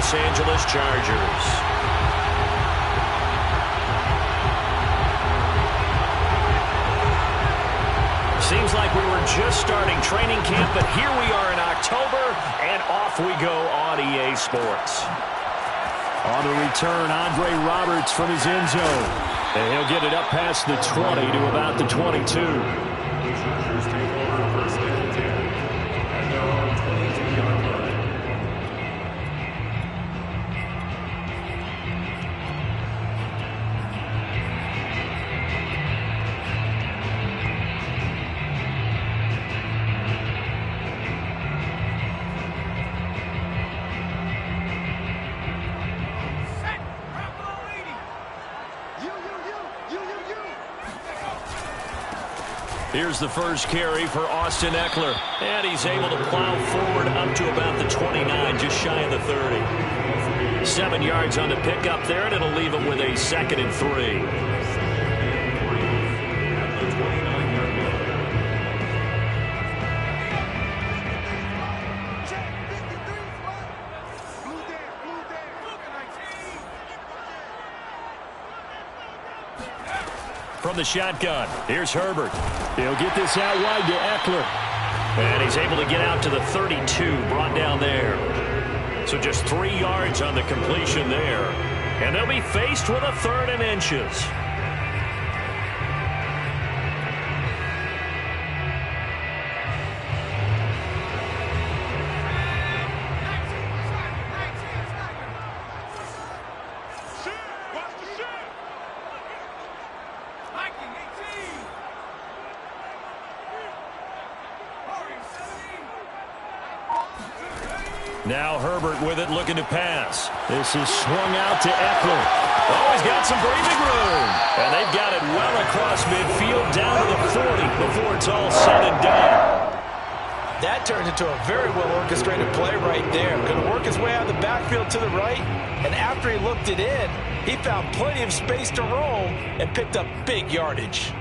Los Angeles Chargers. Seems like we were just starting training camp, but here we are in October, and off we go on EA Sports. On the return, Andre Roberts from his end zone. And he'll get it up past the 20 to about the 22. Here's the first carry for Austin Ekeler. And he's able to plow forward up to about the 29, just shy of the 30. 7 yards on the pickup there, and it'll leave him with a 2nd and 3. From the shotgun, here's Herbert. He'll get this out wide to Ekeler. And he's able to get out to the 32, brought down there. So just 3 yards on the completion there. And they'll be faced with a 3rd and inches. Now Herbert with it, looking to pass. This is swung out to Ekeler. Oh, he's got some breathing room. And they've got it well across midfield, down to the 40 before it's all said and done. That turned into a very well-orchestrated play right there. Going to work his way out of the backfield to the right. And after he looked it in, he found plenty of space to roam and picked up big yardage.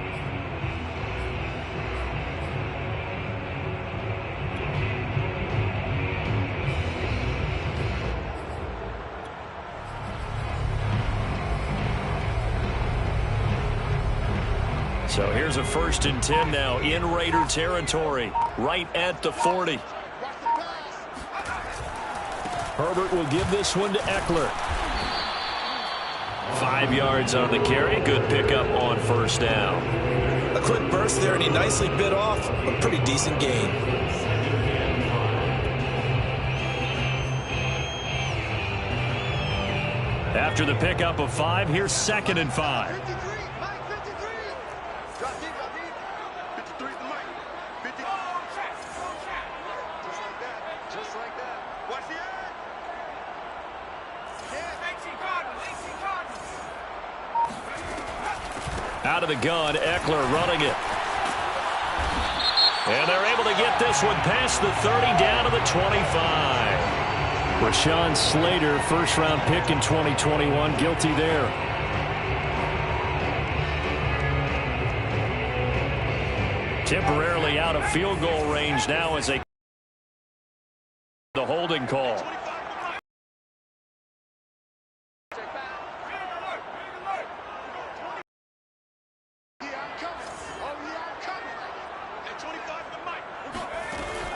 So here's a 1st and 10 now in Raider territory, right at the 40. Herbert will give this one to Ekeler. 5 yards on the carry. Good pickup on 1st down. A quick burst there, and he nicely bit off a pretty decent gain. After the pickup of 5, here's 2nd and 5. Out of the gun, Ekeler running it. And they're able to get this one past the 30, down to the 25. Rashawn Slater, 1st-round pick in 2021, guilty there. Temporarily out of field goal range now as the holding call.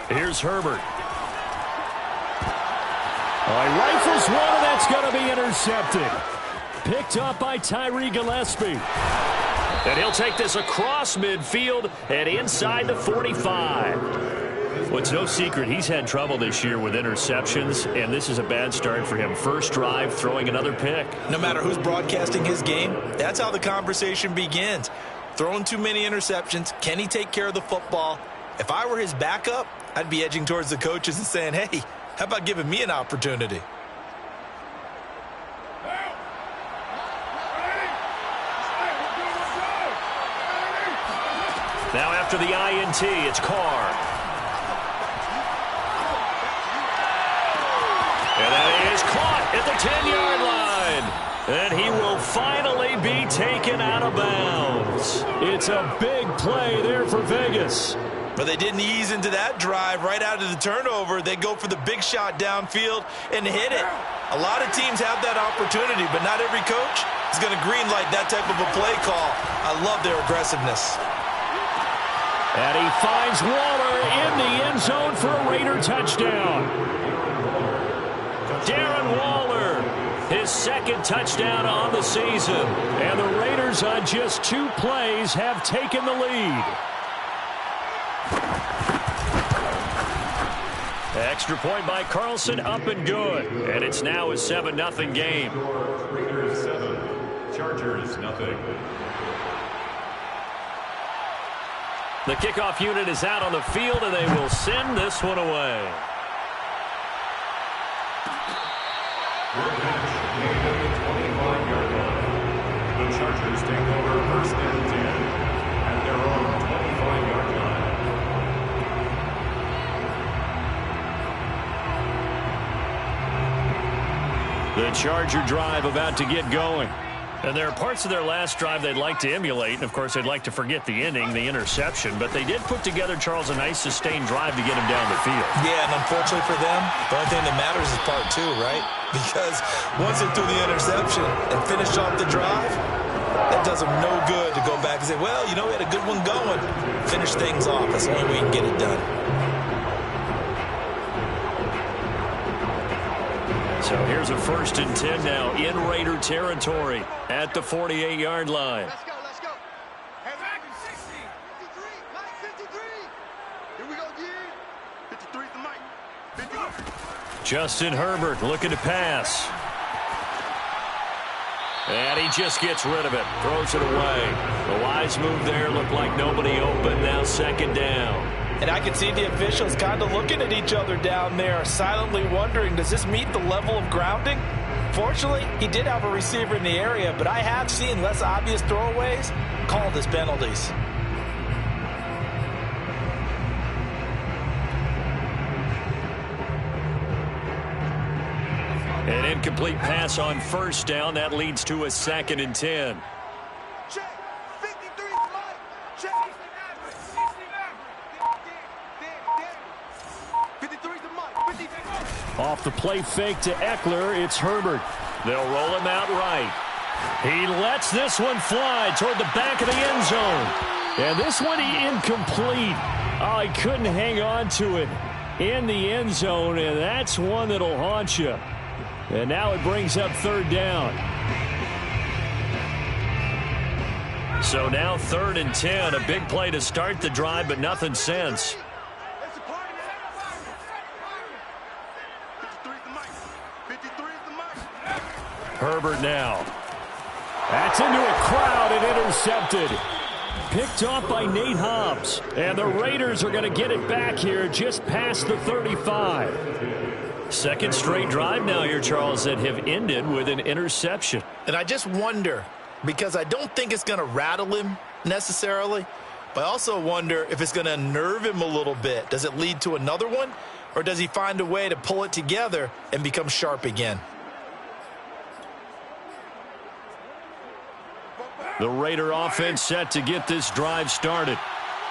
Here's Herbert. He rifles one, and that's going to be intercepted. Picked up by Tyree Gillespie. And he'll take this across midfield and inside the 45. Well, it's no secret he's had trouble this year with interceptions, and this is a bad start for him. First drive, throwing another pick. No matter who's broadcasting his game, that's how the conversation begins. Throwing too many interceptions. Can he take care of the football? If I were his backup, I'd be edging towards the coaches and saying, hey, how about giving me an opportunity? Now after the INT, it's Carr. And that is caught at the 10-yard line. And he will finally be taken out of bounds. It's a big play there for Vegas. But they didn't ease into that drive right out of the turnover. They go for the big shot downfield and hit it. A lot of teams have that opportunity, but not every coach is going to greenlight that type of a play call. I love their aggressiveness. And he finds Waller in the end zone for a Raider touchdown. Darren Waller, his second touchdown on the season. And the Raiders on just 2 plays have taken the lead. Extra point by Carlson, up and good. And it's now a 7-0 game. Raiders 7, Chargers nothing. The kickoff unit is out on the field, and they will send this one away. The Chargers take over 1st and 10 at their own 25-yard line. The Charger drive about to get going. And there are parts of their last drive they'd like to emulate. And, of course, they'd like to forget the ending, the interception. But they did put together, Charles, a nice sustained drive to get him down the field. Yeah, and unfortunately for them, the only thing that matters is part 2, right? Because once they threw the interception and finished off the drive, that does them no good to go back and say, well, you know, we had a good one going. Finish things off. That's the only way you can get it done. So here's a 1st and 10 now in Raider territory at the 48-yard line. Let's go, let's go. Hey, 60. 53, Mike, 53. Here we go again. 53 to Mike. 53. Justin Herbert looking to pass. And he just gets rid of it. Throws it away. The wise move there. Looked like nobody open. Now 2nd down. And I can see the officials kind of looking at each other down there, silently wondering, does this meet the level of grounding? Fortunately, he did have a receiver in the area, but I have seen less obvious throwaways called as penalties. An incomplete pass on 1st down. That leads to a 2nd and 10. Check. 53 Mike. Check. 53 to Mike. 53. Off the play fake to Eckler, it's Herbert. They'll roll him out right. He lets this one fly toward the back of the end zone. And this one incomplete. Oh, he couldn't hang on to it in the end zone, and that's one that'll haunt you. And now it brings up 3rd down. So now 3rd and 10. A big play to start the drive, but nothing since. Herbert now. That's into a crowd and intercepted. Picked off by Nate Hobbs. And the Raiders are going to get it back here just past the 35. 2nd straight drive now here, Charles, that have ended with an interception. And I just wonder, because I don't think it's going to rattle him necessarily, but I also wonder if it's going to unnerve him a little bit. Does it lead to another one, or does he find a way to pull it together and become sharp again? The Raider offense set to get this drive started.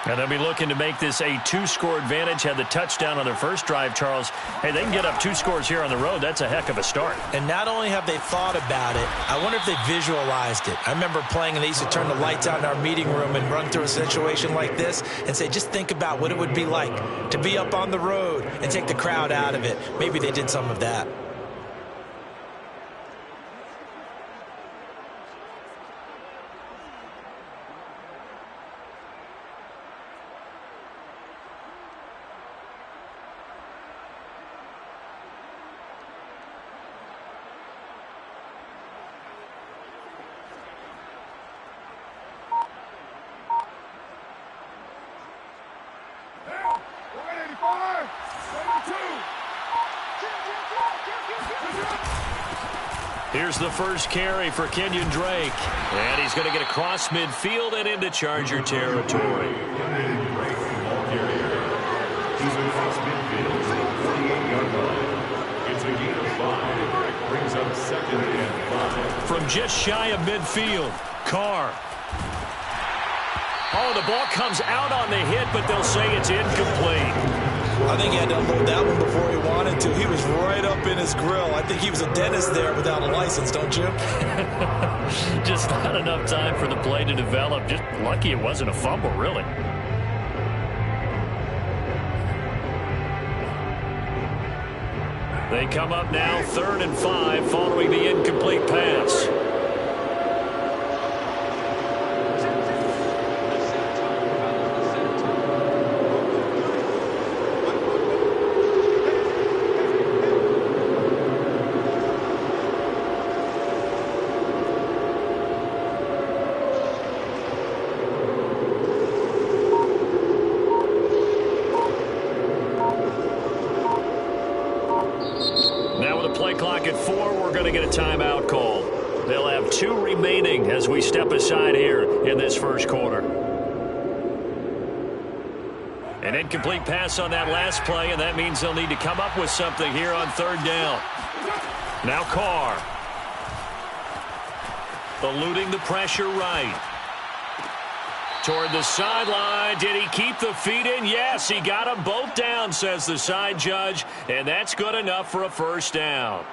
And they'll be looking to make this a 2-score advantage. Had the touchdown on their first drive, Charles. Hey, they can get up 2 scores here on the road. That's a heck of a start. And not only have they thought about it, I wonder if they visualized it. I remember playing, and they used to turn the lights out in our meeting room and run through a situation like this and say, just think about what it would be like to be up on the road and take the crowd out of it. Maybe they did some of that. Here's the first carry for Kenyon Drake. And he's going to get across midfield and into Charger territory. It's a gain of 5. Brings up 2nd and 5. From just shy of midfield, Carr. Oh, the ball comes out on the hit, but they'll say it's incomplete. I think he had to unload that one before he wanted to. He was right up in his grill. I think he was a dentist there without a license, don't you? Just not enough time for the play to develop. Just lucky it wasn't a fumble, really. They come up now 3rd and 5 following the incomplete pass. Clock at 4, we're going to get a timeout call. They'll have 2 remaining as we step aside here in this first quarter. An incomplete pass on that last play, and that means they'll need to come up with something here on 3rd down. Now Carr. Eluding the pressure right. Toward the sideline. Did he keep the feet in? Yes, he got them both down, says the side judge, and that's good enough for a first down.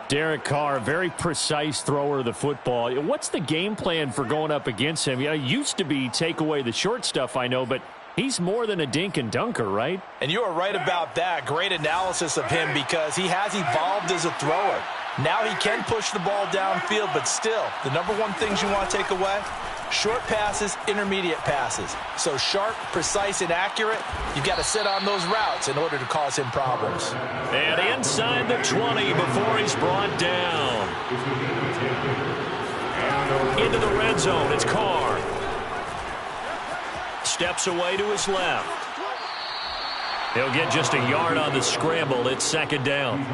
Derek Carr, very precise thrower of the football. What's the game plan for going up against him? It used to be take away the short stuff, I know, but he's more than a dink and dunker, right? And you are right about that. Great analysis of him because he has evolved as a thrower. Now he can push the ball downfield, but still, the number one things you want to take away, short passes, intermediate passes. So sharp, precise, and accurate, you've got to sit on those routes in order to cause him problems. And inside the 20 before he's brought down. Into the red zone, it's Carr. Steps away to his left. He'll get just a yard on the scramble. It's 2nd down.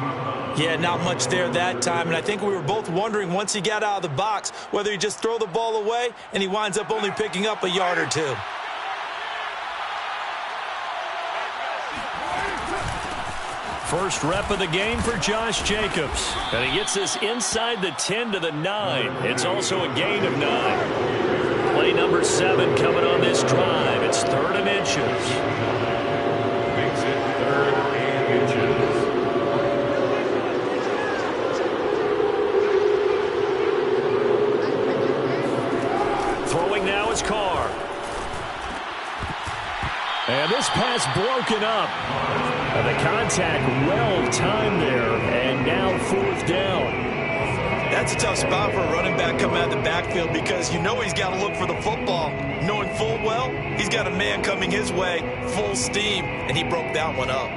Yeah, not much there that time, and I think we were both wondering once he got out of the box whether he just throw the ball away and he winds up only picking up a yard or 2. First rep of the game for Josh Jacobs. And he gets this inside the 10 to the 9. It's also a gain of 9. Play number 7 coming on this drive. It's 3rd and inches. Makes it 3rd and inches. Throwing now is Carr. And this pass broken up. And the contact well timed there. And now 4th down. That's a tough spot for a running back coming out of the backfield because you know he's got to look for the football. Knowing full well, he's got a man coming his way, full steam, and he broke that one up.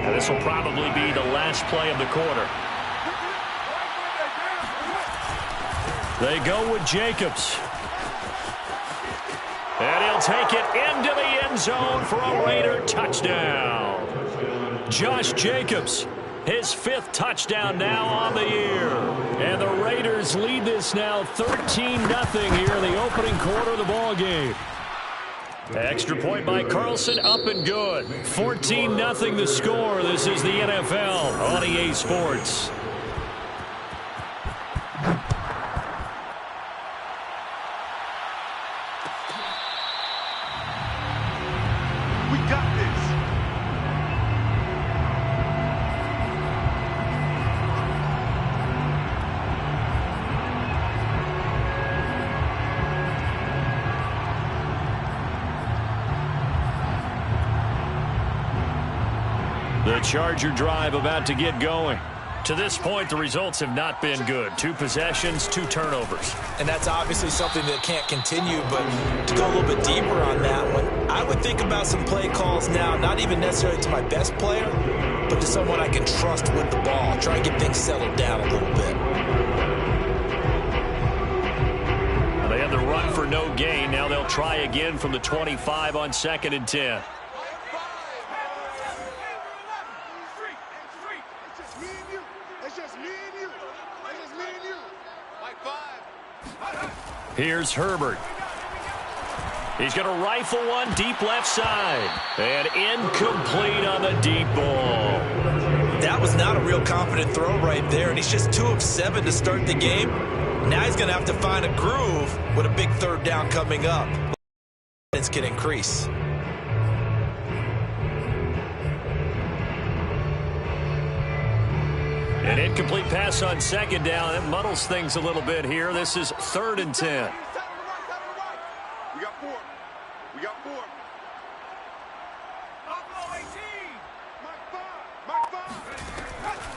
And this will probably be the last play of the quarter. They go with Jacobs. And he'll take it into the end zone for a Raider touchdown. Josh Jacobs, his 5th touchdown now on the year. And the Raiders lead this now 13-0 here in the opening quarter of the ball game. Extra point by Carlson, up and good. 14-0 the score. This is the NFL on EA Sports. The Charger drive about to get going. To this point, the results have not been good. 2 possessions, 2 turnovers. And that's obviously something that can't continue, but to go a little bit deeper on that one, I would think about some play calls now, not even necessarily to my best player, but to someone I can trust with the ball. Try and get things settled down a little bit. They had the run for no gain. Now they'll try again from the 25 on 2nd and 10. Here's Herbert. He's going to rifle one deep left side. And incomplete on the deep ball. That was not a real confident throw right there, and he's just 2 of 7 to start the game. Now he's going to have to find a groove with a big third down coming up. It can increase. An incomplete pass on second down. It muddles things a little bit here. This is 3rd and 10. We got 4. We got 4.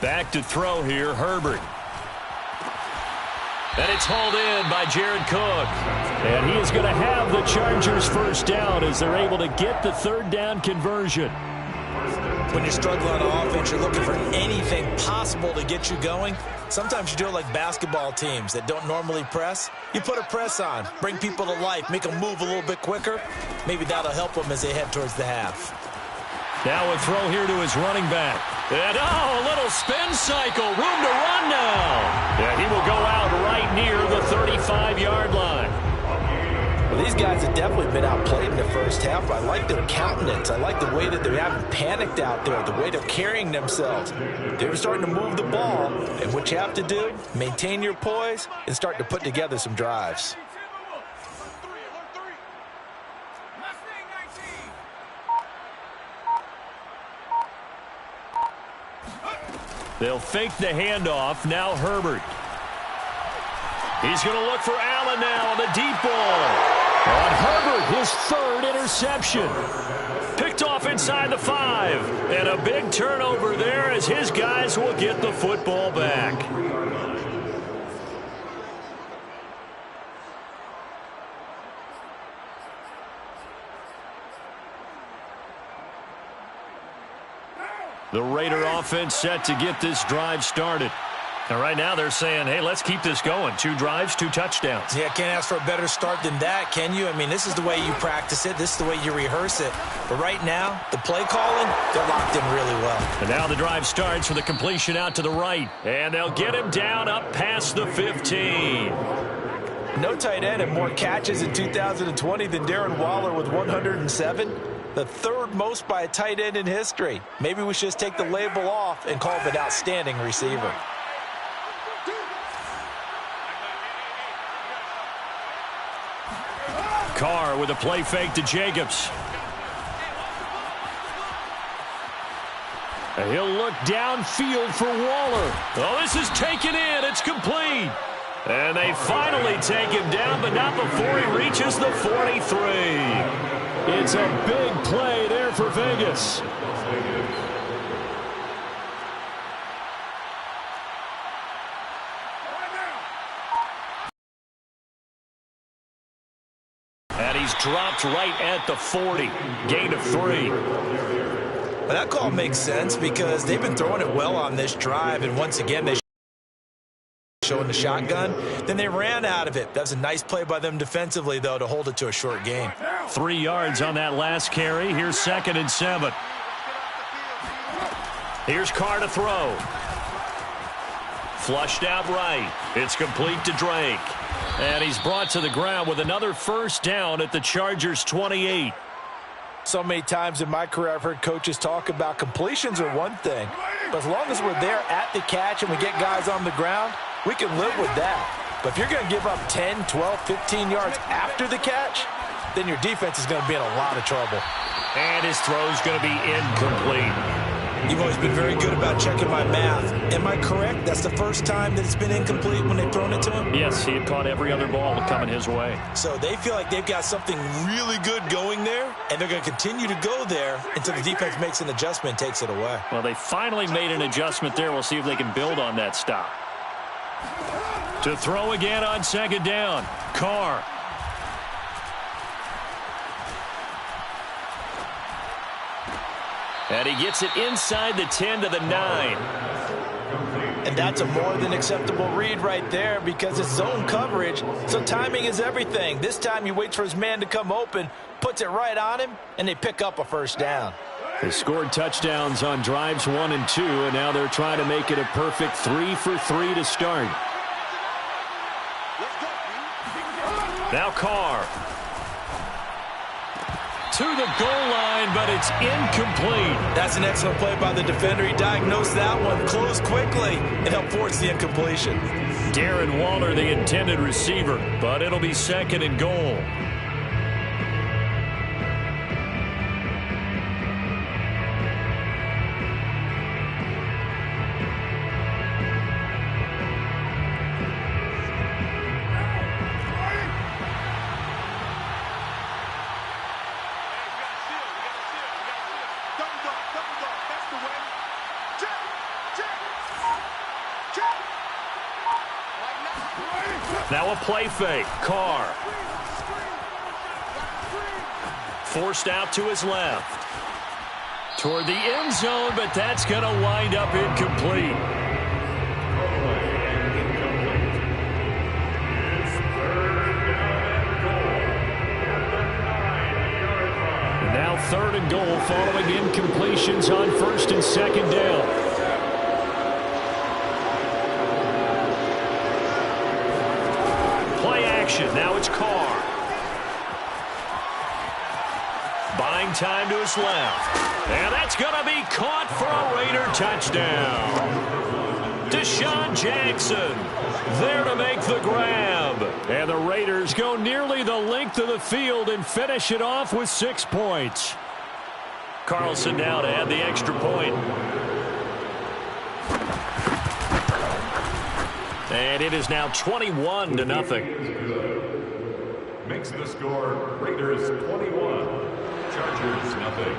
Back to throw here, Herbert. And it's hauled in by Jared Cook. And he is going to have the Chargers first down as they're able to get the 3rd down conversion. When you're struggling on offense, you're looking for anything possible to get you going. Sometimes you do it like basketball teams that don't normally press. You put a press on, bring people to life, make them move a little bit quicker. Maybe that'll help them as they head towards the half. Now a throw here to his running back. And, a little spin cycle. Room to run now. And he will go out right near the 35-yard line. Well, these guys have definitely been outplayed in the first half. I like their countenance. I like the way that they haven't panicked out there, the way they're carrying themselves. They're starting to move the ball. And what you have to do, maintain your poise and start to put together some drives. They'll fake the handoff. Now Herbert. He's going to look for Allen now on the deep ball. On Herbert, his 3rd interception. Picked off inside the 5. And a big turnover there as his guys will get the football back. The Raider offense set to get this drive started. And right now they're saying, hey, let's keep this going. 2 drives, 2 touchdowns. Yeah, can't ask for a better start than that, can you? I mean, this is the way you practice it. This is the way you rehearse it. But right now, the play calling, they're locked in really well. And now the drive starts with a completion out to the right. And they'll get him down up past the 15. No tight end had more catches in 2020 than Darren Waller with 107. The 3rd most by a tight end in history. Maybe we should just take the label off and call him an outstanding receiver. Carr with a play fake to Jacobs. And he'll look downfield for Waller. Oh, this is taken in. It's complete. And they finally take him down, but not before he reaches the 43. It's a big play there for Vegas. And he's dropped right at the 40. Gain of 3. Well, that call makes sense because they've been throwing it well on this drive, and once again they showing the shotgun. Then they ran out of it. That was a nice play by them defensively, though, to hold it to a short gain. 3 yards on that last carry. Here's 2nd and 7. Here's Carr to throw. Flushed out right. It's complete to Drake. And he's brought to the ground with another first down at the Chargers' 28. So many times in my career I've heard coaches talk about completions are one thing, but as long as we're there at the catch and we get guys on the ground, we can live with that. But if you're going to give up 10, 12, 15 yards after the catch, then your defense is going to be in a lot of trouble. And his throw's going to be incomplete. You've always been very good about checking my math. Am I correct? That's the first time that it's been incomplete when they've thrown it to him? Yes, he had caught every other ball coming his way. So they feel like they've got something really good going there, and they're going to continue to go there until the defense makes an adjustment and takes it away. Well, they finally made an adjustment there. We'll see if they can build on that stop. To throw again on 2nd down. Carr. And he gets it inside the 10 to the 9. And that's a more than acceptable read right there because it's zone coverage, so timing is everything. This time he waits for his man to come open, puts it right on him, and they pick up a first down. They scored touchdowns on drives 1 and 2, and now they're trying to make it a perfect 3 for 3 to start. Now Carr. To the goal line, but it's It's incomplete. That's an excellent play by the defender. He diagnosed that one, closed quickly, and helped force the incompletion. Darren Waller, the intended receiver, but it'll be second and goal. Now a play fake. Carr. Forced out to his left. Toward the end zone, but that's going to wind up incomplete. Now third and goal following incompletions on first and second down. Now it's Carr. Buying time to his left. And that's going to be caught for a Raider touchdown. Deshaun Jackson there to make the grab. And the Raiders go nearly the length of the field and finish it off with 6 points. Carlson now to add the extra point. And it is now 21-0. Makes the score Raiders 21, Chargers nothing.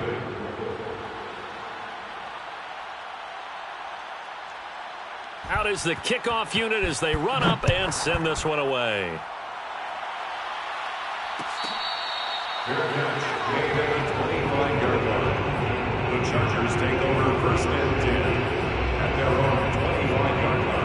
Out is the kickoff unit as they run up and send this one away. Fair catch made at the 25-yard line. The Chargers take over first and 10 at their own 25-yard line.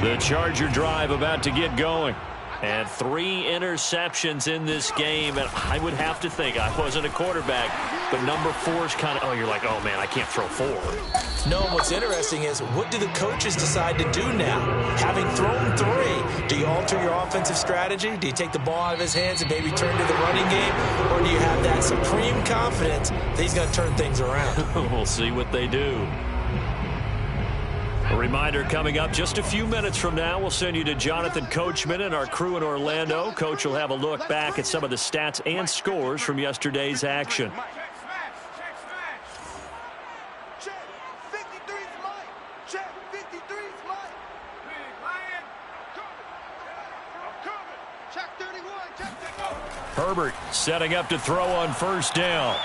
The Charger drive about to get going. And 3 interceptions in this game. And I would have to think, I wasn't a quarterback, but number 4 is kind of, oh, you're like, oh, man, I can't throw 4. No, what's interesting is, what do the coaches decide to do now? Having thrown 3, do you alter your offensive strategy? Do you take the ball out of his hands and maybe turn to the running game? Or do you have that supreme confidence that he's going to turn things around? We'll see what they do. A reminder coming up just a few minutes from now. We'll send you to Jonathan Coachman and our crew in Orlando. Coach will have a look back at some of the stats and scores from yesterday's action. Herbert setting up to throw on first down.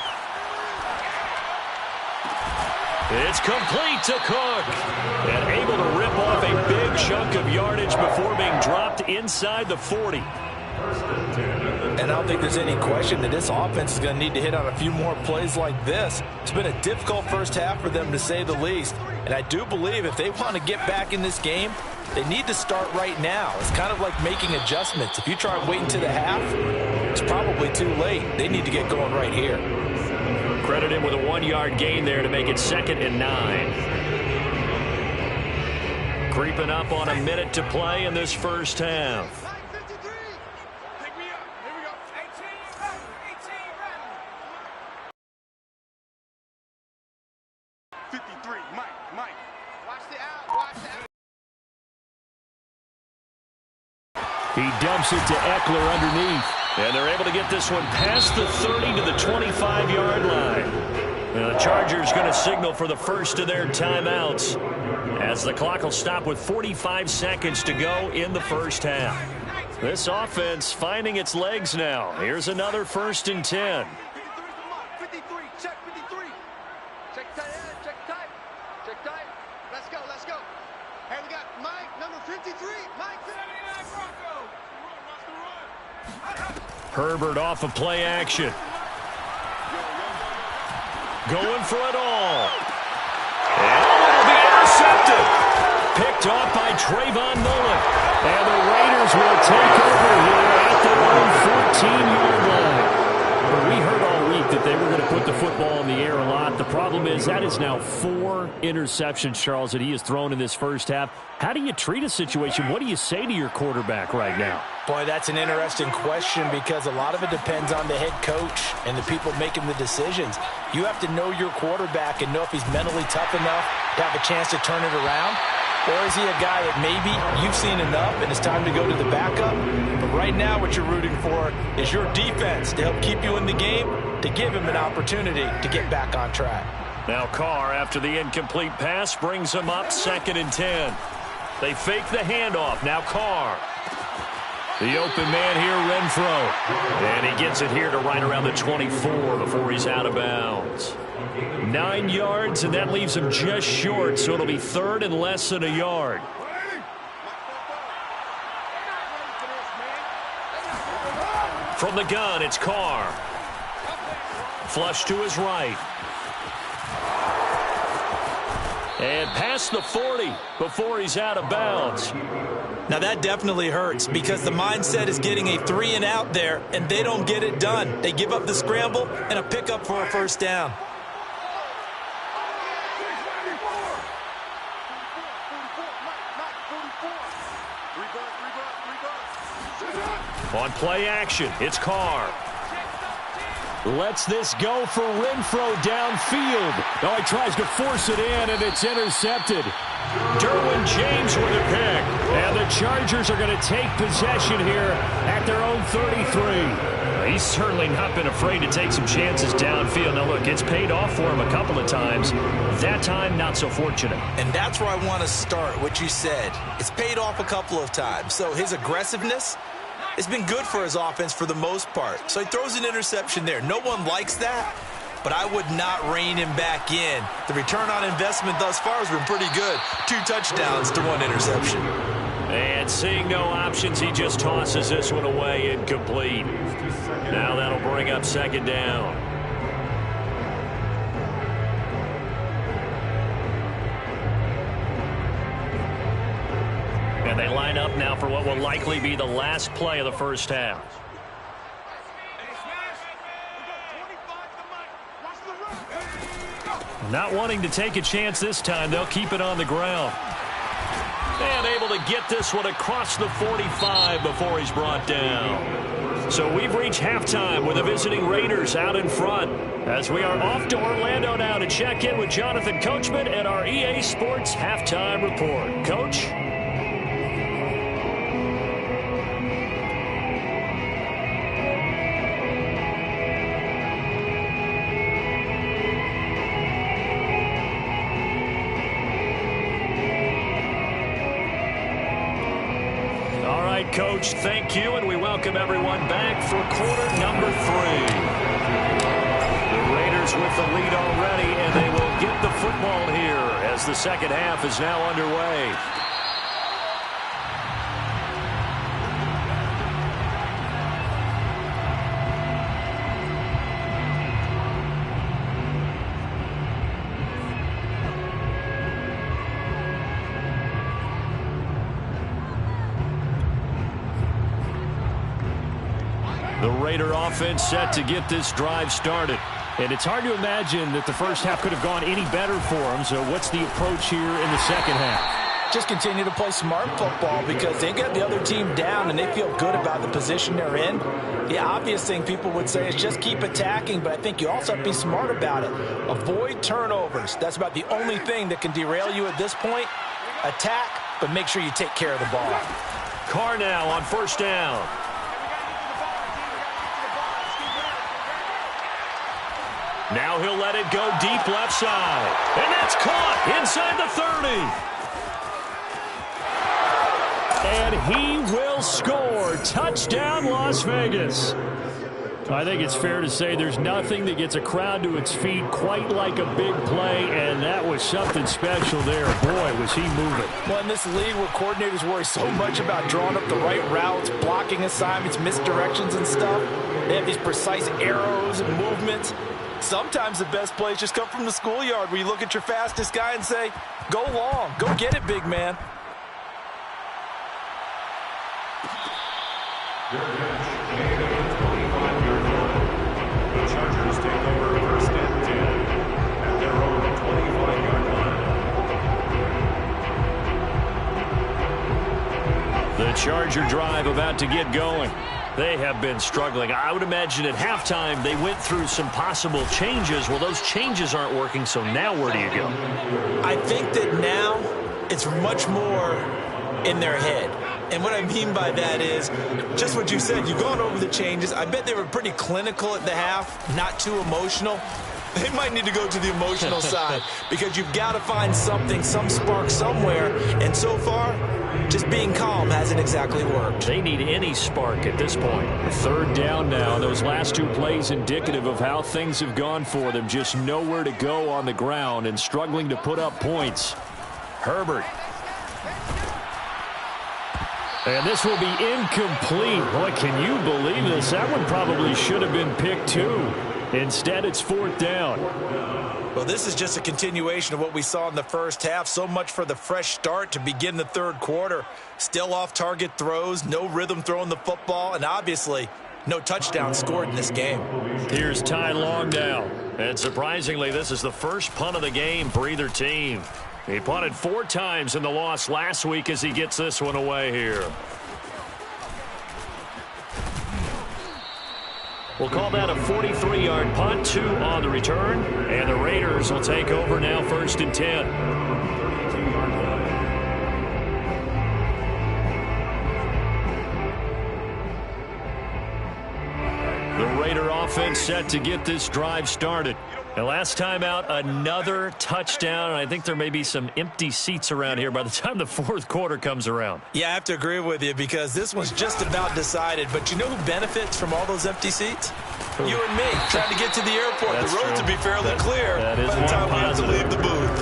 It's complete to Cook. And able to rip off a big chunk of yardage before being dropped inside the 40. And I don't think there's any question that this offense is going to need to hit on a few more plays like this. It's been a difficult first half for them, to say the least. And I do believe if they want to get back in this game, they need to start right now. It's kind of like making adjustments. If you try waiting to the half, it's probably too late. They need to get going right here. Credit him with a 1-yard gain there to make it 2nd and 9. Creeping up on a minute to play in this first half. 53, Mike. Watch the out. He dumps it to Eckler underneath. And they're able to get this one past the 30 to the 25-yard line. And the Chargers going to signal for the first of their timeouts as the clock will stop with 45 seconds to go in the first half. This offense finding its legs now. Here's another 1st and 10. 53, check 53. Check tight end, check tight. Check tight. Let's go. Hey, we got Mike, number 53. Mike, 79 Broncos. Herbert off of play action. Going for it all. And it'll be intercepted. Picked off by Trayvon Mullen. And the Raiders will take over here at their own 14-yard line. We heard all week that they were going to put the football in the air a lot. The problem is that is now 4 interceptions, Charles, that he has thrown in this first half. How do you treat a situation? What do you say to your quarterback right now? Boy, that's an interesting question because a lot of it depends on the head coach and the people making the decisions. You have to know your quarterback and know if he's mentally tough enough to have a chance to turn it around. Or is he a guy that maybe you've seen enough and it's time to go to the backup? But right now what you're rooting for is your defense to help keep you in the game, to give him an opportunity to get back on track. Now Carr, after the incomplete pass, brings him up 2nd and 10. They fake the handoff. Now Carr. The open man here, Renfro. And he gets it here to right around the 24 before he's out of bounds. 9 yards, and that leaves him just short, so it'll be 3rd and less than a yard. From the gun, it's Carr. Flush to his right. And past the 40 before he's out of bounds. Now that definitely hurts because the mindset is getting a 3 and out there, and they don't get it done. They give up the scramble and a pickup for a first down. On play action, it's Carr. Lets this go for Renfro downfield. Oh, he tries to force it in, and it's intercepted. Derwin James with a pick. And the Chargers are going to take possession here at their own 33. He's certainly not been afraid to take some chances downfield. Now, look, it's paid off for him a couple of times. That time, not so fortunate. And that's where I want to start, what you said. It's paid off a couple of times. So his aggressiveness, it's been good for his offense for the most part. So he throws an interception there. No one likes that, but I would not rein him back in. The return on investment thus far has been pretty good. 2 touchdowns to 1 interception. And seeing no options, he just tosses this one away, incomplete. Now that'll bring up 2nd down. And they line up now for what will likely be the last play of the first half. Not wanting to take a chance this time, they'll keep it on the ground. And able to get this one across the 45 before he's brought down. So we've reached halftime with the visiting Raiders out in front. As we are off to Orlando now to check in with Jonathan Coachman and our EA Sports Halftime Report. Coach? Coach, thank you, and we welcome everyone back for quarter number 3. The Raiders with the lead already, and they will get the football here as the second half is now underway. The Raider offense set to get this drive started. And it's hard to imagine that the first half could have gone any better for them. So what's the approach here in the second half? Just continue to play smart football because they got the other team down and they feel good about the position they're in. The obvious thing people would say is just keep attacking, but I think you also have to be smart about it. Avoid turnovers. That's about the only thing that can derail you at this point. Attack, but make sure you take care of the ball. Carr now on first down. Now he'll let it go deep left side. And that's caught inside the 30. And he will score. Touchdown, Las Vegas. I think it's fair to say there's nothing that gets a crowd to its feet quite like a big play, and that was something special there. Boy, was he moving. Well, in this league where coordinators worry so much about drawing up the right routes, blocking assignments, misdirections and stuff, they have these precise arrows and movements. Sometimes the best plays just come from the schoolyard where you look at your fastest guy and say, go long, go get it, big man. The Chargers take Charger drive about to get going. They have been struggling. I would imagine at halftime they went through some possible changes. Well, those changes aren't working, so now where do you go? I think that now it's much more in their head. And what I mean by that is just what you said. You've gone over the changes. I bet they were pretty clinical at the half, not too emotional. They might need to go to the emotional side because you've got to find something, some spark somewhere. And so far, just being calm hasn't exactly worked. They need any spark at this point. Third down now. Those last two plays indicative of how things have gone for them. Just nowhere to go on the ground and struggling to put up points. Herbert. And this will be incomplete. Boy, can you believe this? That one probably should have been picked too. Instead, it's fourth down. Well, this is just a continuation of what we saw in the first half. So much for the fresh start to begin the third quarter. Still off-target throws, no rhythm throwing the football, and obviously no touchdown scored in this game. Here's Ty Long now. And surprisingly, this is the first punt of the game for either team. He punted 4 times in the loss last week as he gets this one away here. We'll call that a 43-yard punt, 2 on the return. And the Raiders will take over now, first and 10. The Raider offense set to get this drive started. And last time out, another touchdown. And I think there may be some empty seats around here by the time the fourth quarter comes around. Yeah, I have to agree with you because this one's just about decided. But you know who benefits from all those empty seats? Who? You and me, trying to get to the airport. That's the roads true. will be fairly clear that is by the time we have to positive. leave the booth.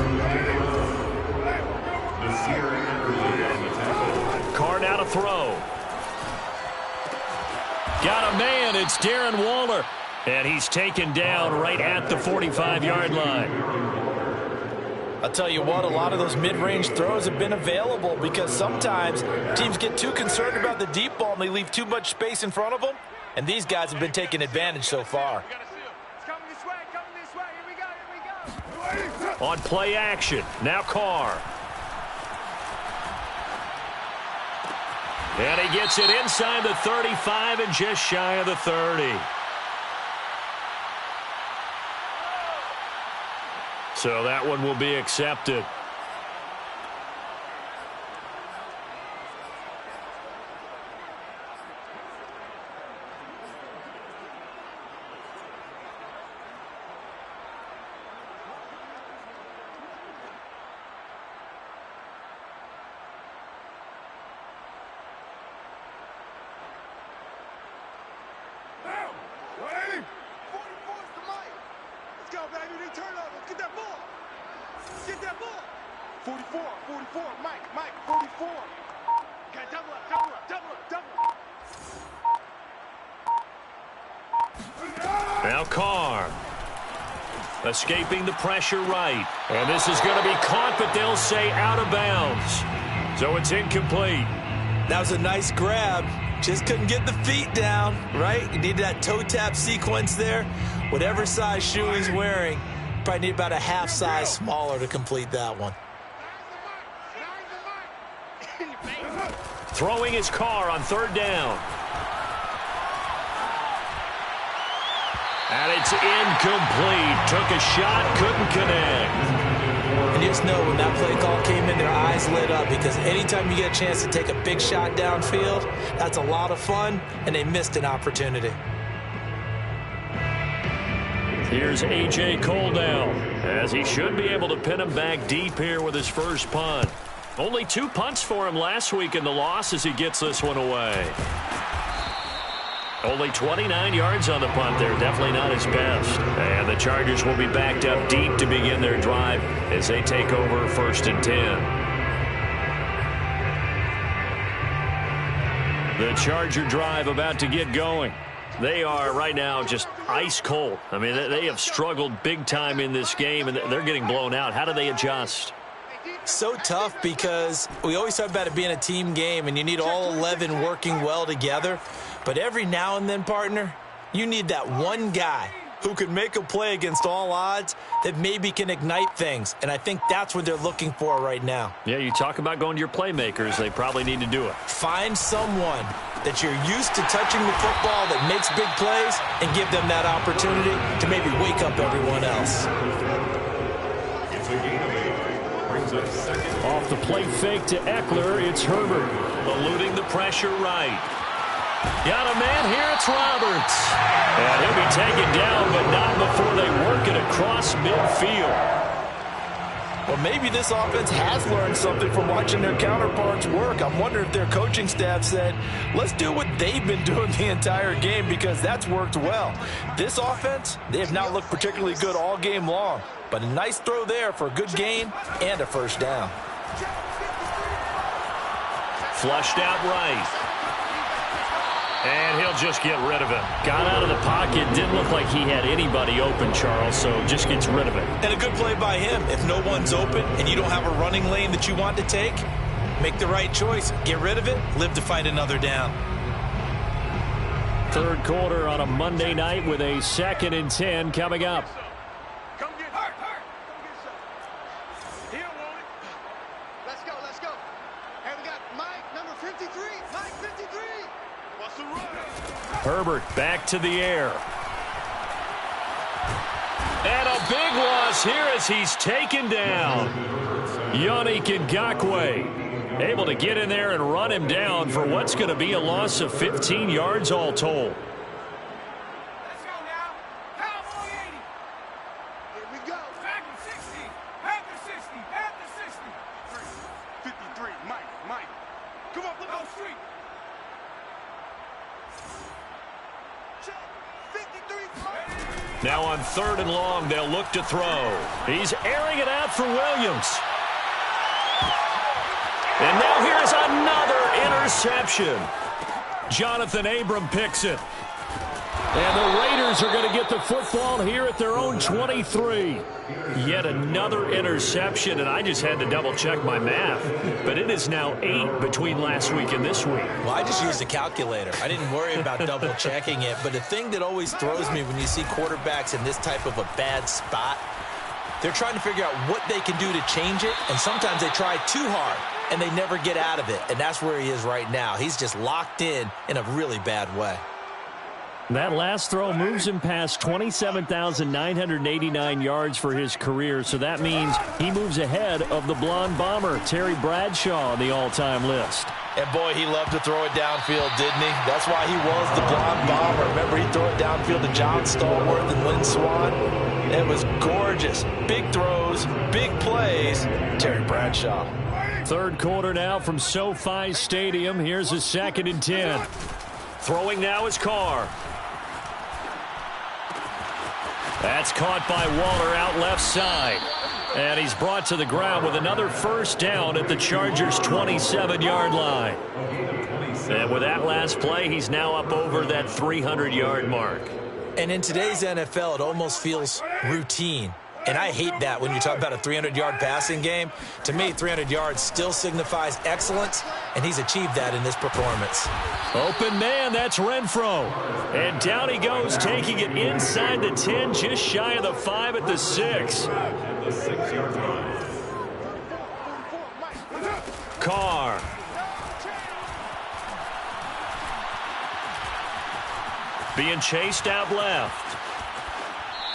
Carr now to throw. Got a man. It's Darren Waller. And he's taken down right at the 45-yard line. I'll tell you what, a lot of those mid-range throws have been available because sometimes teams get too concerned about the deep ball and they leave too much space in front of them. And these guys have been taking advantage so far. On play action, now Carr. And he gets it inside the 35 and just shy of the 30. So that one will be accepted. Now Carr. Escaping the pressure right. And this is going to be caught, but they'll say out of bounds. So it's incomplete. That was a nice grab. Just couldn't get the feet down, right? You needed that toe tap sequence there. Whatever size shoe he's wearing, probably need about a half size smaller to complete that one. Throwing his Carr on third down. And it's incomplete. Took a shot, couldn't connect. And you just know when that play call came in, their eyes lit up because anytime you get a chance to take a big shot downfield, that's a lot of fun, and they missed an opportunity. Here's A.J. Cole now, as he should be able to pin him back deep here with his first punt. Only 2 punts for him last week in the loss as he gets this one away. Only 29 yards on the punt there. Definitely not his best. And the Chargers will be backed up deep to begin their drive as they take over first and 10. The Charger drive about to get going. They are right now just ice cold. I mean, they have struggled big time in this game, and they're getting blown out. How do they adjust? So tough because we always talk about it being a team game, and you need all 11 working well together. But every now and then, partner, you need that one guy who can make a play against all odds that maybe can ignite things. And I think that's what they're looking for right now. Yeah, you talk about going to your playmakers. They probably need to do it. Find someone that you're used to touching the football that makes big plays and give them that opportunity to maybe wake up everyone else. It's a gain of 8. Brings up second. Off the play fake to Eckler, it's Herbert. Eluding the pressure right. Got a man here, it's Roberts. And he'll be taken down, but not before they work it across midfield. Well, maybe this offense has learned something from watching their counterparts work. I'm wondering if their coaching staff said, let's do what they've been doing the entire game, because that's worked well. This offense, they have not looked particularly good all game long, but a nice throw there for a good gain and a first down. Flushed out right. And he'll just get rid of it. Got out of the pocket. Didn't look like he had anybody open, Charles, so just gets rid of it. And a good play by him. If no one's open and you don't have a running lane that you want to take, make the right choice. Get rid of it. Live to fight another down. Third quarter on a Monday night with a 2nd and 10 coming up. Come get hurt. Come get some. He don't want it. Let's go, let's go. Hey, we got Mike, number 53. Mike, 53. What's the run? Herbert back to the air. And a big loss here as he's taken down. Yannick Ngakoue able to get in there and run him down for what's going to be a loss of 15 yards all told. Let's go now. Cowboy 80. Here we go. Back to 60. Back to 60. Back to 60. 53. Mike. Come on, look on street. Check. 53. Now on 3rd and long, they'll look to throw. He's airing it out for Williams. And now here's another interception. Jonathan Abram picks it. And the Raiders are going to get the football here at their own 23. Yet another interception, and I just had to double-check my math. But it is now 8 between last week and this week. Well, I just used a calculator. I didn't worry about double-checking it. But the thing that always throws me when you see quarterbacks in this type of a bad spot, they're trying to figure out what they can do to change it, and sometimes they try too hard, and they never get out of it. And that's where he is right now. He's just locked in a really bad way. That last throw moves him past 27,989 yards for his career, so that means he moves ahead of the blonde bomber, Terry Bradshaw, on the all-time list. And, boy, he loved to throw it downfield, didn't he? That's why he was the blonde bomber. Remember, he'd throw it downfield to John Stallworth and Lynn Swann? It was gorgeous. Big throws, big plays. Terry Bradshaw. Third quarter now from SoFi Stadium. Here's a 2nd and 10. Throwing now is Carr. That's caught by Waller out left side. And he's brought to the ground with another first down at the Chargers' 27-yard line. And with that last play, he's now up over that 300-yard mark. And in today's NFL, it almost feels routine. And I hate that when you talk about a 300-yard passing game. To me, 300 yards still signifies excellence, and he's achieved that in this performance. Open man, that's Renfro. And down he goes, taking it inside the 10, just shy of the 5 at the 6. The 6-yard line. Carr. Being chased out left.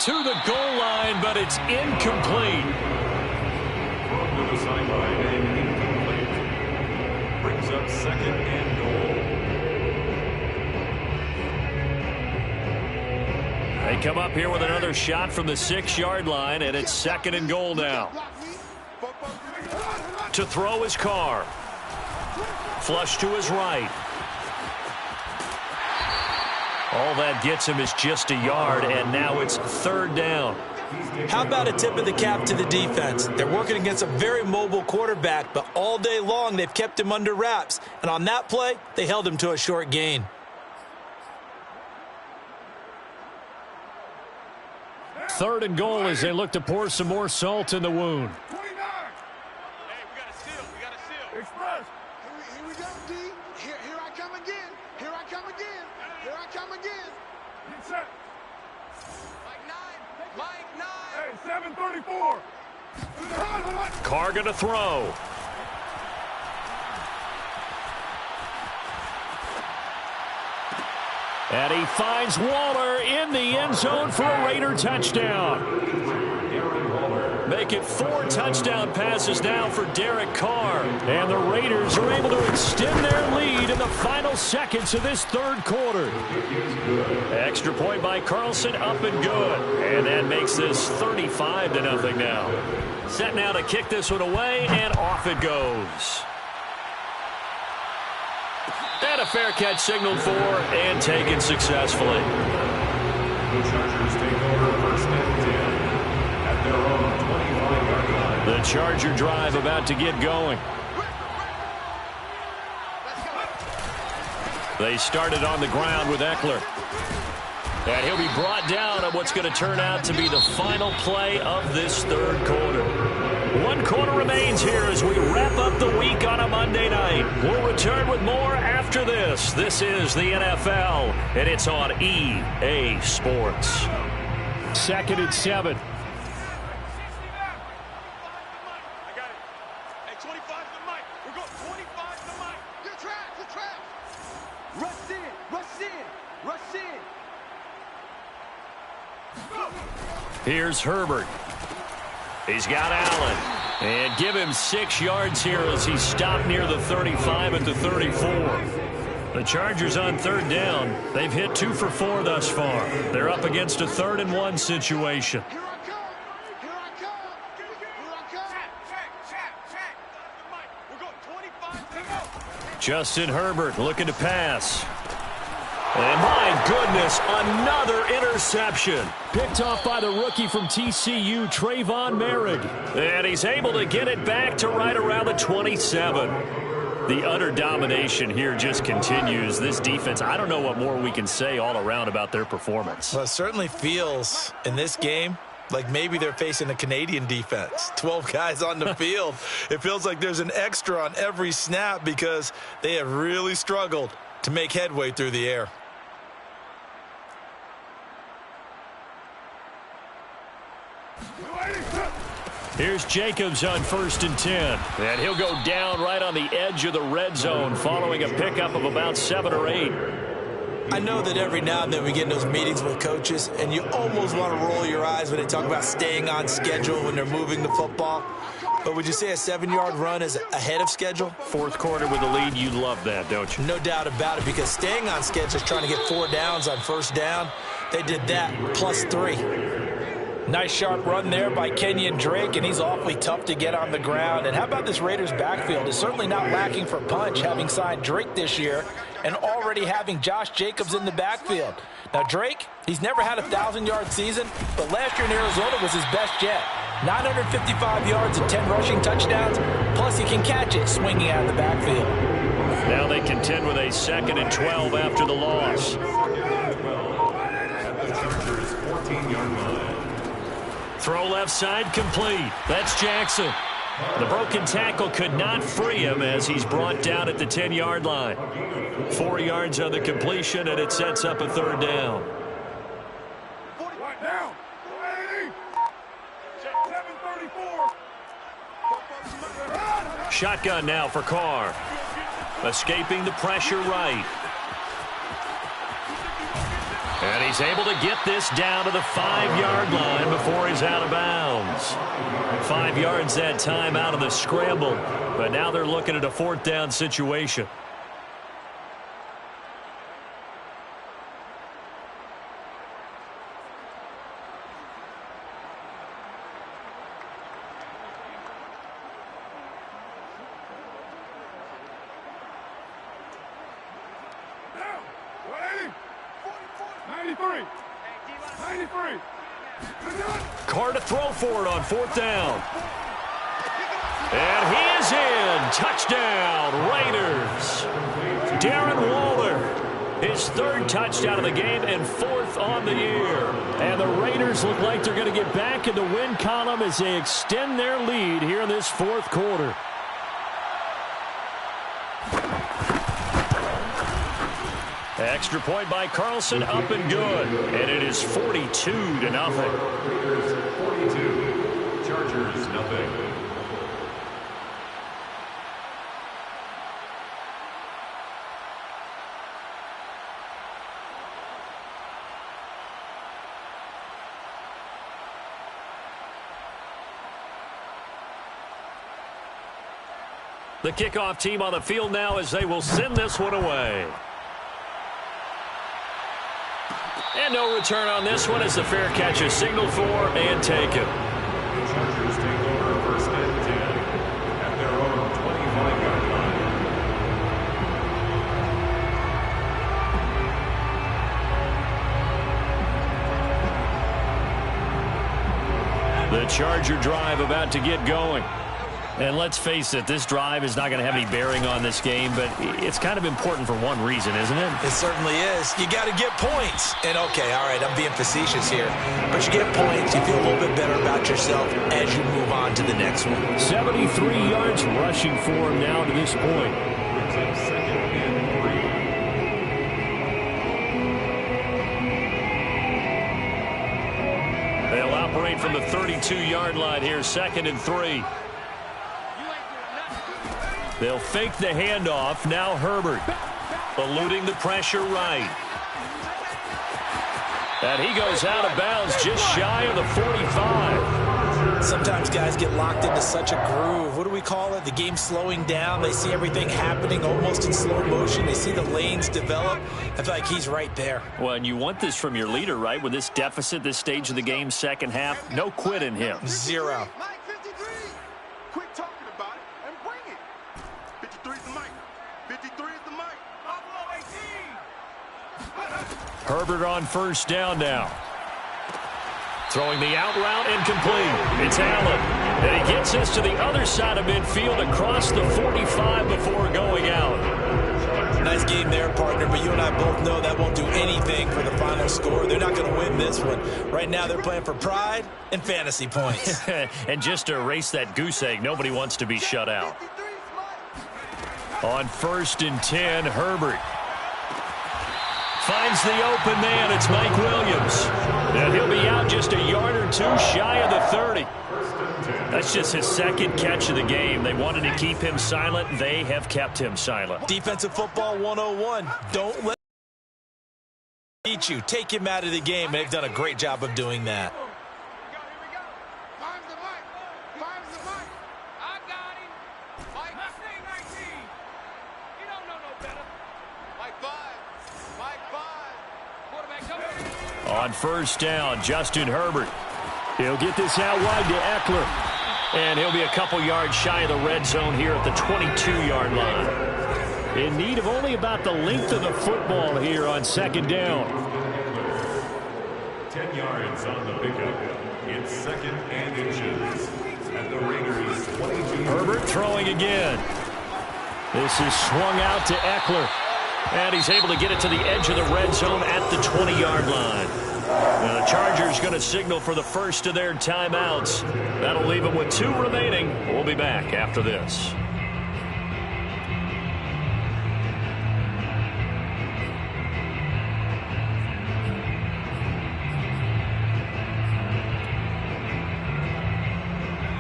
To the goal line, but it's incomplete. Thrown to the sideline and incomplete. Brings up 2nd and goal. They come up here with another shot from the 6-yard line, and it's 2nd and goal now. To throw is Carr. Flush to his right. All that gets him is just a yard, and now it's 3rd down. How about a tip of the cap to the defense? They're working against a very mobile quarterback, but all day long they've kept him under wraps. And on that play, they held him to a short gain. Third and goal as they look to pour some more salt in the wound. 29. Hey, we got a seal. Express. Here we go, D. Here I come again. Here I come again. Here I come again. Get set. Mike, 7:34. Carr going to throw. And he finds Waller in the end zone for a Raider touchdown. Make it 4 touchdown passes now for Derek Carr. And the Raiders are able to extend their lead in the final seconds of this third quarter. Extra point by Carlson, up and good. And that makes this 35-0 now. Set now to kick this one away, and off it goes. And a fair catch signaled for and taken successfully. The Chargers take over first and 10 at their own 25-yard line. The Charger drive about to get going. They started on the ground with Eckler. And he'll be brought down on what's going to turn out to be the final play of this third quarter. 1 quarter remains here as we wrap up the week on a Monday night. We'll return with more after this. This is the NFL, and it's on EA Sports. 2nd and 7. I got it. Hey, 25 to the mic. We're going 25 to the mic. You're trapped. You're trapped. Rush in. Rush in. Rush in. Here's Herbert. He's got Allen. And give him 6 yards here as he stopped near the 35 at the 34. The Chargers on 3rd down. They've hit 2 for 4 thus far. They're up against a 3rd and 1 situation. Here I come. Here I come. Here I come. Check. The mic. We're going 25 to go. Justin Herbert looking to pass. And my goodness, another interception. Picked off by the rookie from TCU, Trayvon Merrick. And he's able to get it back to right around the 27. The utter domination here just continues. This defense, I don't know what more we can say all around about their performance. Well, it certainly feels in this game like maybe they're facing a Canadian defense. 12 guys on the field. It feels like there's an extra on every snap because they have really struggled to make headway through the air. Here's Jacobs on 1st and 10. And he'll go down right on the edge of the red zone following a pickup of about 7 or 8. I know that every now and then we get in those meetings with coaches, and you almost want to roll your eyes when they talk about staying on schedule when they're moving the football. But would you say a 7-yard run is ahead of schedule? 4th quarter with the lead, you love that, don't you? No doubt about it, because staying on schedule is trying to get 4 downs on 1st down. They did that, plus 3. Nice sharp run there by Kenyon Drake, and he's awfully tough to get on the ground. And how about this Raiders backfield? It's certainly not lacking for punch, having signed Drake this year and already having Josh Jacobs in the backfield. Now, Drake, he's never had a 1,000-yard season, but last year in Arizona was his best yet. 955 yards and 10 rushing touchdowns, plus he can catch it swinging out of the backfield. Now they contend with a 2nd and 12 after the loss. At the Chargers 14-yard line. Throw left side complete. That's Jackson. The broken tackle could not free him as he's brought down at the 10-yard line. 4 yards on the completion, and it sets up a 3rd down. 40 down. 80. Check 7:34. Shotgun now for Carr. Escaping the pressure right. And he's able to get this down to the 5-yard line before he's out of bounds. 5 yards that time out of the scramble. But now they're looking at a 4th down situation. Carr to throw for it on 4th down. And he is in. Touchdown, Raiders. Darren Waller, his 3rd touchdown of the game and 4th on the year. And the Raiders look like they're going to get back in the win column as they extend their lead here in this 4th quarter. Extra point by Carlson, up and good. And it is 42-0. 22. Chargers, nothing. The kickoff team on the field now as they will send this one away. And no return on this one as the fair catch is signaled for and taken. The Chargers take over first and 10 at their own 25-yard line. The Charger drive about to get going. And let's face it, this drive is not going to have any bearing on this game, but it's kind of important for one reason, isn't it? It certainly is. You got to get points. And, okay, all right, I'm being facetious here. But you get points, you feel a little bit better about yourself as you move on to the next one. 73 yards rushing for him now to this point. Brings up second and 3. They'll operate from the 32-yard line here, second and 3. They'll fake the handoff. Now Herbert eluding the pressure right. And he goes out of bounds just shy of the 45. Sometimes guys get locked into such a groove. What do we call it? The game's slowing down. They see everything happening almost in slow motion. They see the lanes develop. I feel like he's right there. Well, and you want this from your leader, right? With this deficit, this stage of the game, second half, no quit in him. Zero. Mike 53. Quit talking about it and bring it. 53 is the mic. 53 is the mic. Buffalo 18. Herbert on first down now. Throwing the out route incomplete. It's Allen. And he gets us to the other side of midfield across the 45 before going out. Nice game there, partner, but you and I both know that won't do anything for the final score. They're not going to win this one. Right now they're playing for pride and fantasy points. And just to erase that goose egg, nobody wants to be shut out. On first and 10, Herbert finds the open man. It's Mike Williams. And he'll be out just a yard or two shy of the 30. That's just his second catch of the game. They wanted to keep him silent. They have kept him silent. Defensive football 101. Don't let him beat you. Take him out of the game. They've done a great job of doing that. Here we go. Find the mic. Find the mic. I got him. Mike. Mustang 19. You don't know no better. Mike 5. Mike 5. Quarterback coming. On first down, Justin Herbert. He'll get this out wide to Eckler. And he'll be a couple yards shy of the red zone here at the 22-yard line. In need of only about the length of the football here on second down. 10 yards on the pickup. It's second and inches at the Raiders' 22. Herbert throwing again. This is swung out to Eckler. And he's able to get it to the edge of the red zone at the 20-yard line. Now the Chargers going to signal for the first of their timeouts. That'll leave them with 2 remaining. We'll be back after this.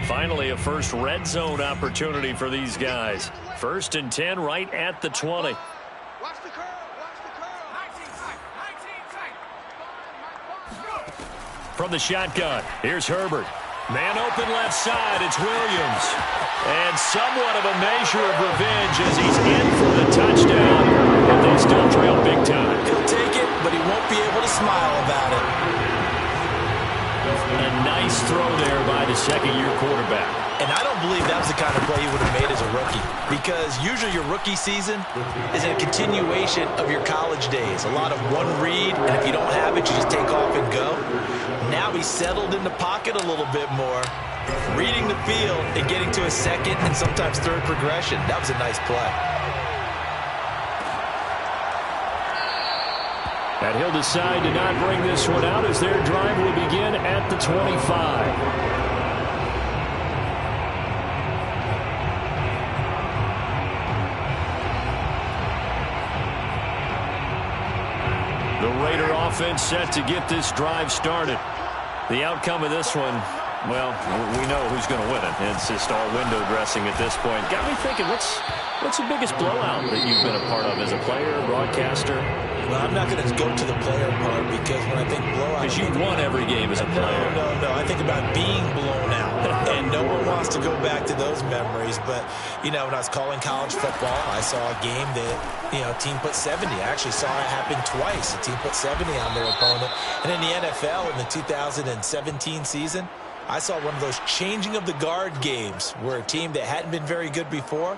Finally, a first red zone opportunity for these guys. First and 10 right at the 20. Watch the curl. Watch the curl. 19 tight. 19 tight. From the shotgun, here's Herbert. Man open left side, it's Williams. And somewhat of a measure of revenge as he's in for the touchdown. But they still trail big time. He'll take it, but he won't be able to smile about it. A nice throw there by the second-year quarterback. And I don't believe that was the kind of play he would have made as a rookie, because usually your rookie season is a continuation of your college days. A lot of one read, and if you don't have it, you just take off and go. Now he's settled in the pocket a little bit more, reading the field and getting to a second and sometimes third progression. That was a nice play. And he'll decide to not bring this one out as their drive will begin at the 25. The Raider offense set to get this drive started. The outcome of this one, Well, we know who's going to win it. It's just all window dressing at this point. Got me thinking, what's the biggest blowout that you've been a part of as a player, broadcaster? Well, I'm not going to go to the player part because when I think blowout... Because you won every game as a player. No. I think about being blown out. And no one wants to go back to those memories. But, when I was calling college football, I saw a game that, a team put 70. I actually saw it happen twice. A team put 70 on their opponent. And in the NFL in the 2017 season, I saw one of those changing of the guard games where a team that hadn't been very good before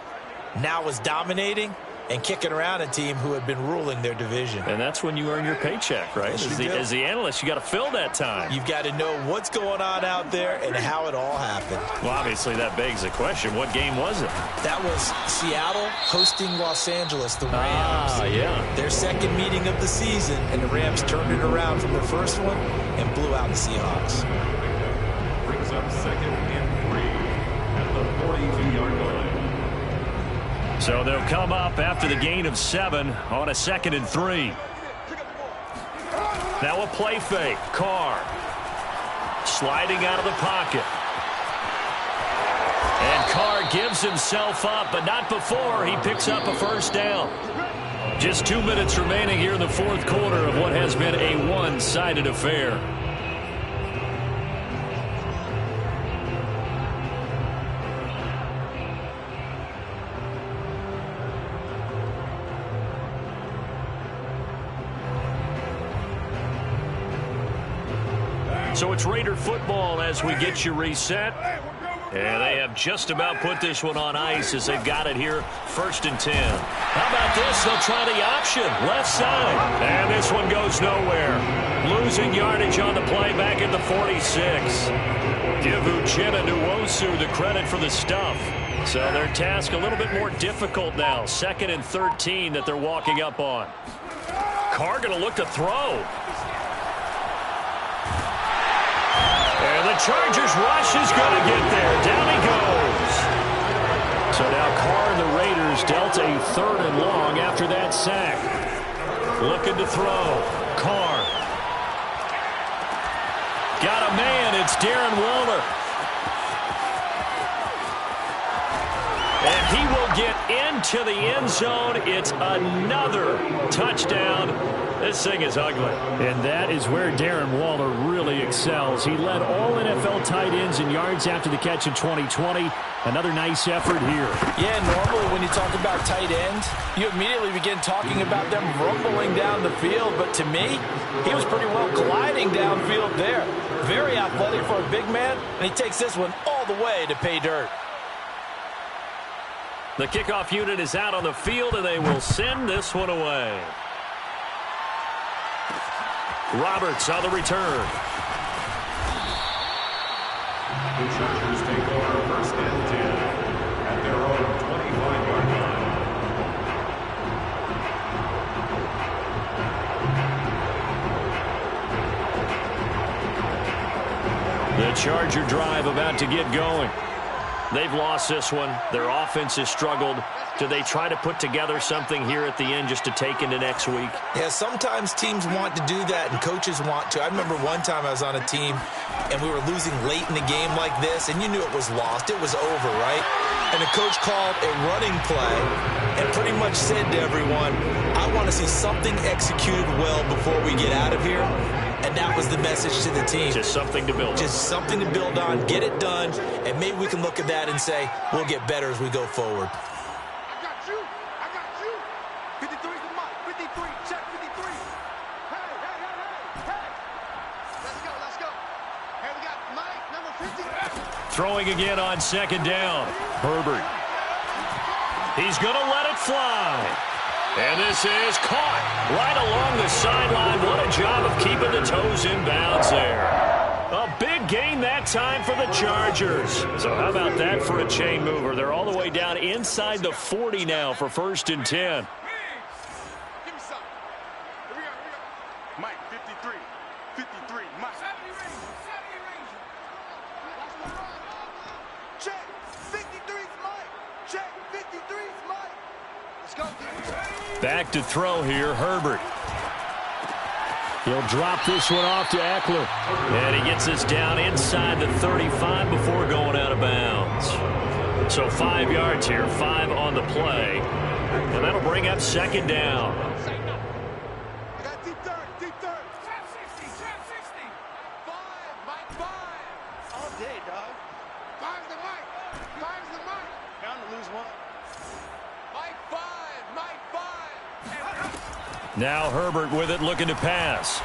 now was dominating and kicking around a team who had been ruling their division. And that's when you earn your paycheck, right? Yes, As the analyst, you got to fill that time. You've got to know what's going on out there and how it all happened. Well, obviously, that begs the question, what game was it? That was Seattle hosting Los Angeles, the Rams. Yeah. Their second meeting of the season, and the Rams turned it around from their first one and blew out the Seahawks. Brings up 2nd and 3 at the 42-yard line. So they'll come up after the gain of 7 on a 2nd and 3. Now a play fake. Carr sliding out of the pocket. And Carr gives himself up, but not before he picks up a first down. Just 2 minutes remaining here in the fourth quarter of what has been a one-sided affair. So it's Raider football as we get you reset. And they have just about put this one on ice as they've got it here, 1st and 10. How about this? They'll try the option, left side. And this one goes nowhere. Losing yardage on the play back at the 46. Give Uchenna Nwosu the credit for the stuff. So their task a little bit more difficult now. 2nd and 13 that they're walking up on. Carr going to look to throw. And the Chargers rush is going to get there. Down he goes. So now Carr and the Raiders dealt a 3rd and long after that sack. Looking to throw. Carr. Got a man. It's Darren Waller. And he will get into the end zone. It's another touchdown. This thing is ugly. And that is where Darren Waller really excels. He led all NFL tight ends in yards after the catch in 2020. Another nice effort here. Yeah, normally when you talk about tight ends, you immediately begin talking about them rumbling down the field. But to me, he was pretty well gliding downfield there. Very athletic for a big man, and he takes this one all the way to pay dirt. The kickoff unit is out on the field, and they will send this one away. Roberts on the return. The Chargers take over 1st and 10 at their own 25-yard line. The Charger drive about to get going. They've lost this one. Their offense has struggled. Do they try to put together something here at the end just to take into next week? Yeah, sometimes teams want to do that and coaches want to. I remember one time I was on a team and we were losing late in the game like this, and you knew it was lost. It was over, right? And the coach called a running play and pretty much said to everyone, I want to see something executed well before we get out of here. And that was the message to the team. Just something to build on. Just something to build on, get it done, and maybe we can look at that and say, we'll get better as we go forward. I got you. 53's the mark. 53. Check 53. Hey. Let's go. Hey, we got Mike, number 50. Throwing again on 2nd down. Herbert. He's going to let it fly. And this is caught right along the sideline. What a job of keeping the toes in bounds there. A big gain that time for the Chargers. So how about that for a chain mover? They're all the way down inside the 40 now for 1st and 10. Give me something. Here we go. Mike, 53. 53. Mike. 70 Ranger. Check. 53's Mike. Check. 53's Mike. Let's go. Back to throw here, Herbert. He'll drop this one off to Eckler. And he gets this down inside the 35 before going out of bounds. So 5 yards here, 5 on the play. And that'll bring up second down. I got deep third, deep third. Trap 60, trap 60. 5, Mike 5. All day, dog. 5's the mic. 5's the mic. Bound to lose one. Mike 5, Mike 5. Now Herbert with it, looking to pass.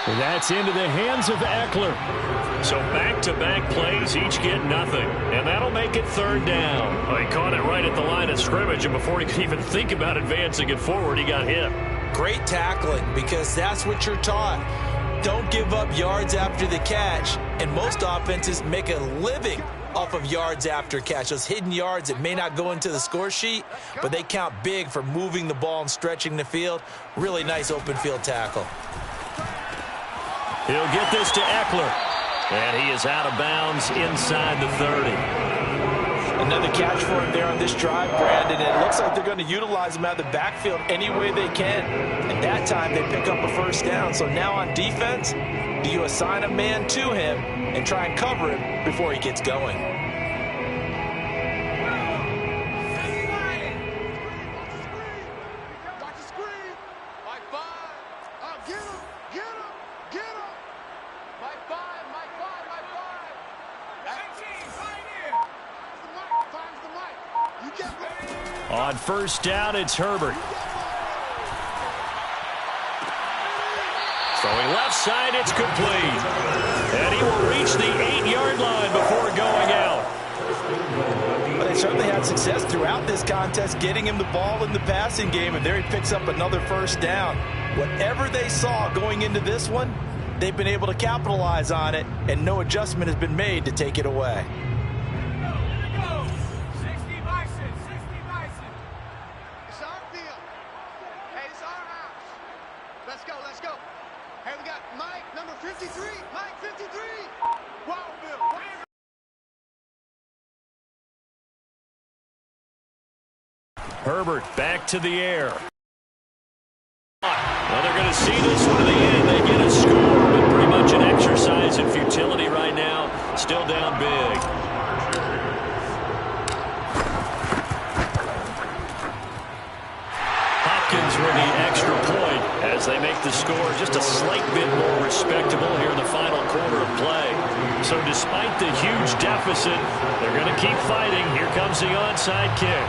And that's into the hands of Eckler. So back-to-back plays, each get nothing. And that'll make it third down. Well, he caught it right at the line of scrimmage, and before he could even think about advancing it forward, he got hit. Great tackling, because that's what you're taught. Don't give up yards after the catch. And most offenses make a living off of yards after catch. Those hidden yards that may not go into the score sheet, but they count big for moving the ball and stretching the field. Really nice open field tackle. He'll get this to Eckler. And he is out of bounds inside the 30. Another catch for him there on this drive, Brandon. And it looks like they're going to utilize him out of the backfield any way they can. And that time they pick up a first down. So now on defense, do you assign a man to him and try and cover him before he gets going? Watch the screen. Mike 5. Oh, get him, get him, get him. Mike 5, Mike 5, Mike 5. 18, right here. 5's the mic. You get ready. On first down, it's Herbert. Throwing left side, it's complete. And he will reach the 8-yard line before going out. But they certainly had success throughout this contest, getting him the ball in the passing game, and there he picks up another first down. Whatever they saw going into this one, they've been able to capitalize on it, and no adjustment has been made to take it away. 60 Bison, 60 Bison. It's our field. Hey, it's our house. Let's go, let's go. Hey, we got Mike, number 53. Mike, 53. Wow, Bill. Herbert back to the air. Well, they're going to see this one to the end. They get a score, but pretty much an exercise in futility right now. Still down big. Hopkins with the extra point as they make the score just a slight bit more respectable here in the final quarter of play. So despite the huge deficit, they're going to keep fighting. Here comes the onside kick.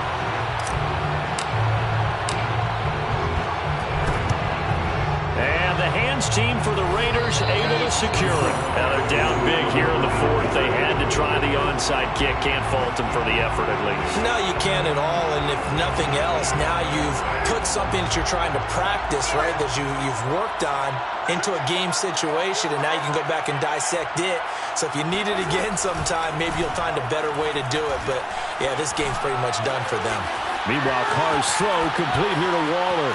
And the hands team for the Raiders able to secure it. Now they're down big here in the fourth. They had to try the onside kick. Can't fault them for the effort at least. No, you can't at all, and if nothing else, now you've put something that you're trying to practice, right, that you've worked on into a game situation, and now you can go back and dissect it. So if you need it again sometime, maybe you'll find a better way to do it. But, yeah, this game's pretty much done for them. Meanwhile, Carr's throw complete here to Waller.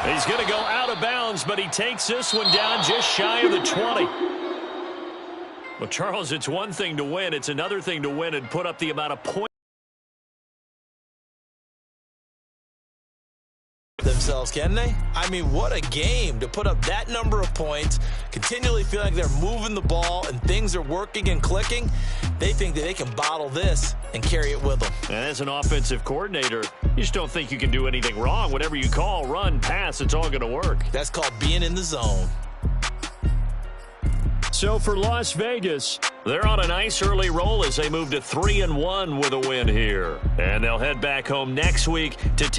He's going to go out of bounds, but he takes this one down just shy of the 20. Well, Charles, it's one thing to win. It's another thing to win and put up the amount of points themselves, can they? I mean, what a game to put up that number of points, continually feeling like they're moving the ball and things are working and clicking. They think that they can bottle this and carry it with them. And as an offensive coordinator, you just don't think you can do anything wrong. Whatever you call, run, pass, it's all going to work. That's called being in the zone. So for Las Vegas, they're on a nice early roll as they move to 3-1 with a win here. And they'll head back home next week to take